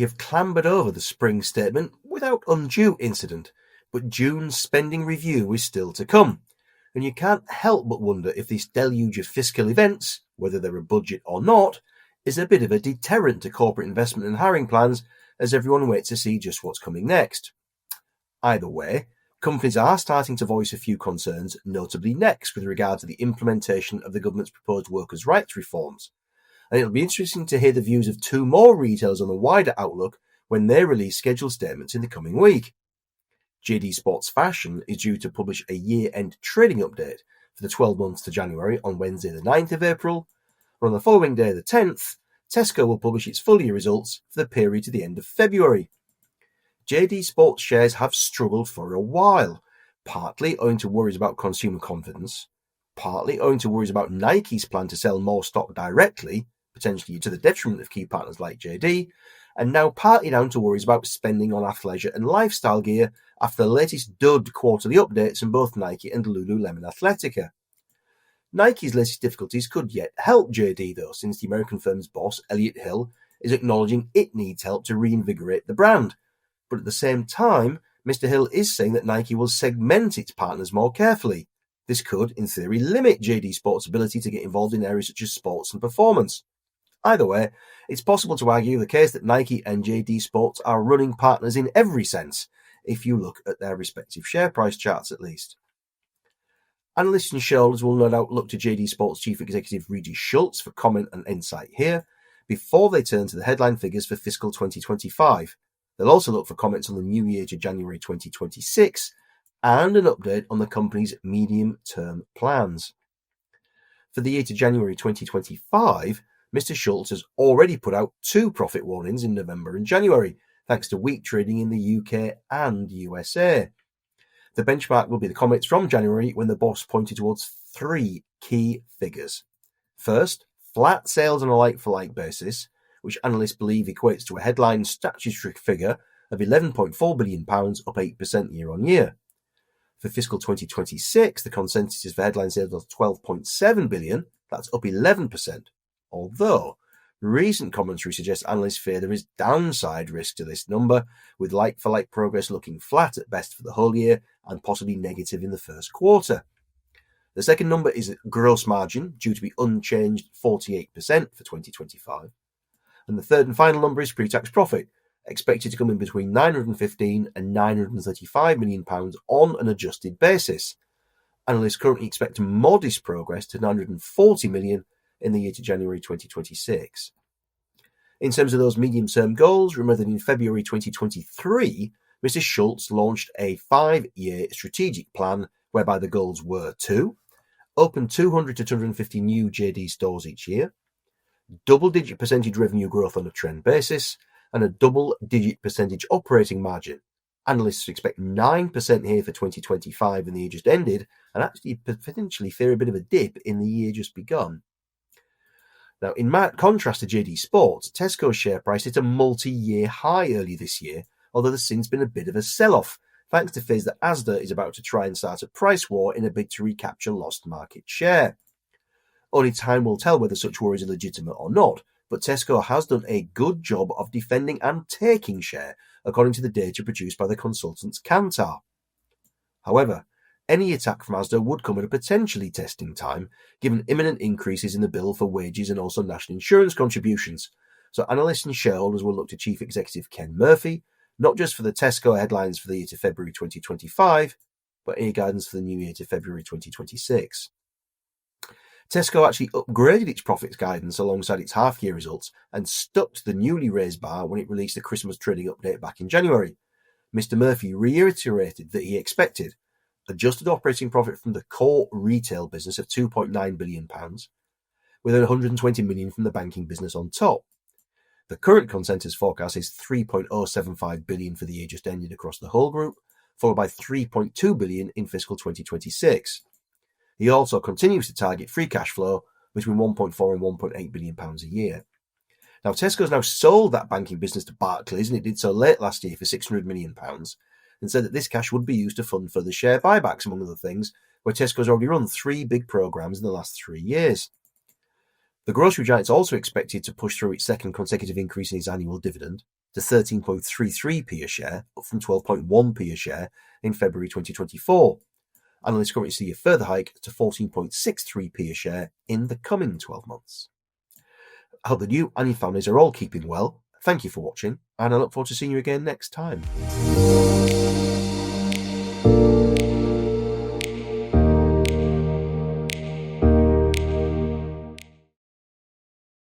have clambered over the spring statement without undue incident, but June's spending review is still to come, and you can't help but wonder if this deluge of fiscal events, whether they're a budget or not, is a bit of a deterrent to corporate investment and hiring plans as everyone waits to see just what's coming next. Either way, companies are starting to voice a few concerns, notably Next, with regard to the implementation of the government's proposed workers' rights reforms. And it'll be interesting to hear the views of two more retailers on the wider outlook when they release scheduled statements in the coming week. JD Sports Fashion is due to publish a year-end trading update for the 12 months to January on Wednesday the 9th of April, and on the following day, the 10th, Tesco will publish its full-year results for the period to the end of February. JD Sports shares have struggled for a while, partly owing to worries about consumer confidence, partly owing to worries about Nike's plan to sell more stock directly, potentially to the detriment of key partners like JD, and now partly down to worries about spending on athleisure and lifestyle gear after the latest dud quarterly updates from both Nike and Lululemon Athletica. Nike's latest difficulties could yet help JD though, since the American firm's boss, Elliott Hill, is acknowledging it needs help to reinvigorate the brand. But at the same time, Mr. Hill is saying that Nike will segment its partners more carefully. This could, in theory, limit JD Sports' ability to get involved in areas such as sports and performance. Either way, it's possible to argue the case that Nike and JD Sports are running partners in every sense, if you look at their respective share price charts at least. Analysts and shareholders will no doubt look to JD Sports Chief Executive Regis Schultz for comment and insight here, before they turn to the headline figures for fiscal 2025. They'll also look for comments on the new year to January 2026 and an update on the company's medium-term plans. For the year to January 2025, Mr. Schultz has already put out two profit warnings in November and January, thanks to weak trading in the UK and USA. The benchmark will be the comments from January when the boss pointed towards three key figures. First, flat sales on a like-for-like basis, which analysts believe equates to a headline statutory figure of £11.4 billion, up 8% year-on-year. For fiscal 2026, the consensus is for headline sales of £12.7 billion, that's up 11%. Although, recent commentary suggests analysts fear there is downside risk to this number, with like-for-like progress looking flat at best for the whole year and possibly negative in the first quarter. The second number is gross margin, due to be unchanged 48% for 2025. And the third and final number is pre-tax profit, expected to come in between £915 and £935 million on an adjusted basis. Analysts currently expect modest progress to £940 million in the year to January 2026. In terms of those medium-term goals, remember that in February 2023, Mr. Schultz launched a 5-year strategic plan whereby the goals were to open 200 to 250 new JD stores each year, double-digit percentage revenue growth on a trend basis, and a double-digit percentage operating margin. Analysts expect 9% here for 2025 in the year just ended, and actually potentially fear a bit of a dip in the year just begun. Now, in marked contrast to JD Sports, Tesco's share price hit a multi-year high early this year, although there's since been a bit of a sell-off, thanks to fears that Asda is about to try and start a price war in a bid to recapture lost market share. Only time will tell whether such worries are legitimate or not, but Tesco has done a good job of defending and taking share, according to the data produced by the consultants Kantar. However, any attack from Asda would come at a potentially testing time, given imminent increases in the bill for wages and also national insurance contributions. So analysts and shareholders will look to Chief Executive Ken Murphy, not just for the Tesco headlines for the year to February 2025, but any guidance for the new year to February 2026. Tesco actually upgraded its profits guidance alongside its half-year results and stuck to the newly raised bar when it released the Christmas trading update back in January. Mr. Murphy reiterated that he expected adjusted operating profit from the core retail business of £2.9 billion, with £120 million from the banking business on top. The current consensus forecast is £3.075 billion for the year just ended across the whole group, followed by £3.2 billion in fiscal 2026. He also continues to target free cash flow between £1.4 and £1.8 billion a year. Now, Tesco's now sold that banking business to Barclays, and it did so late last year for £600 million, and said that this cash would be used to fund further share buybacks, among other things, where Tesco's already run 3 big programs in the last 3 years. The grocery giant is also expected to push through its second consecutive increase in its annual dividend, to 13.33p a share, up from 12.1p a share in February 2024. Analysts currently see a further hike to 14.63p a share in the coming 12 months. I hope that you and your families are all keeping well. Thank you for watching, and I look forward to seeing you again next time.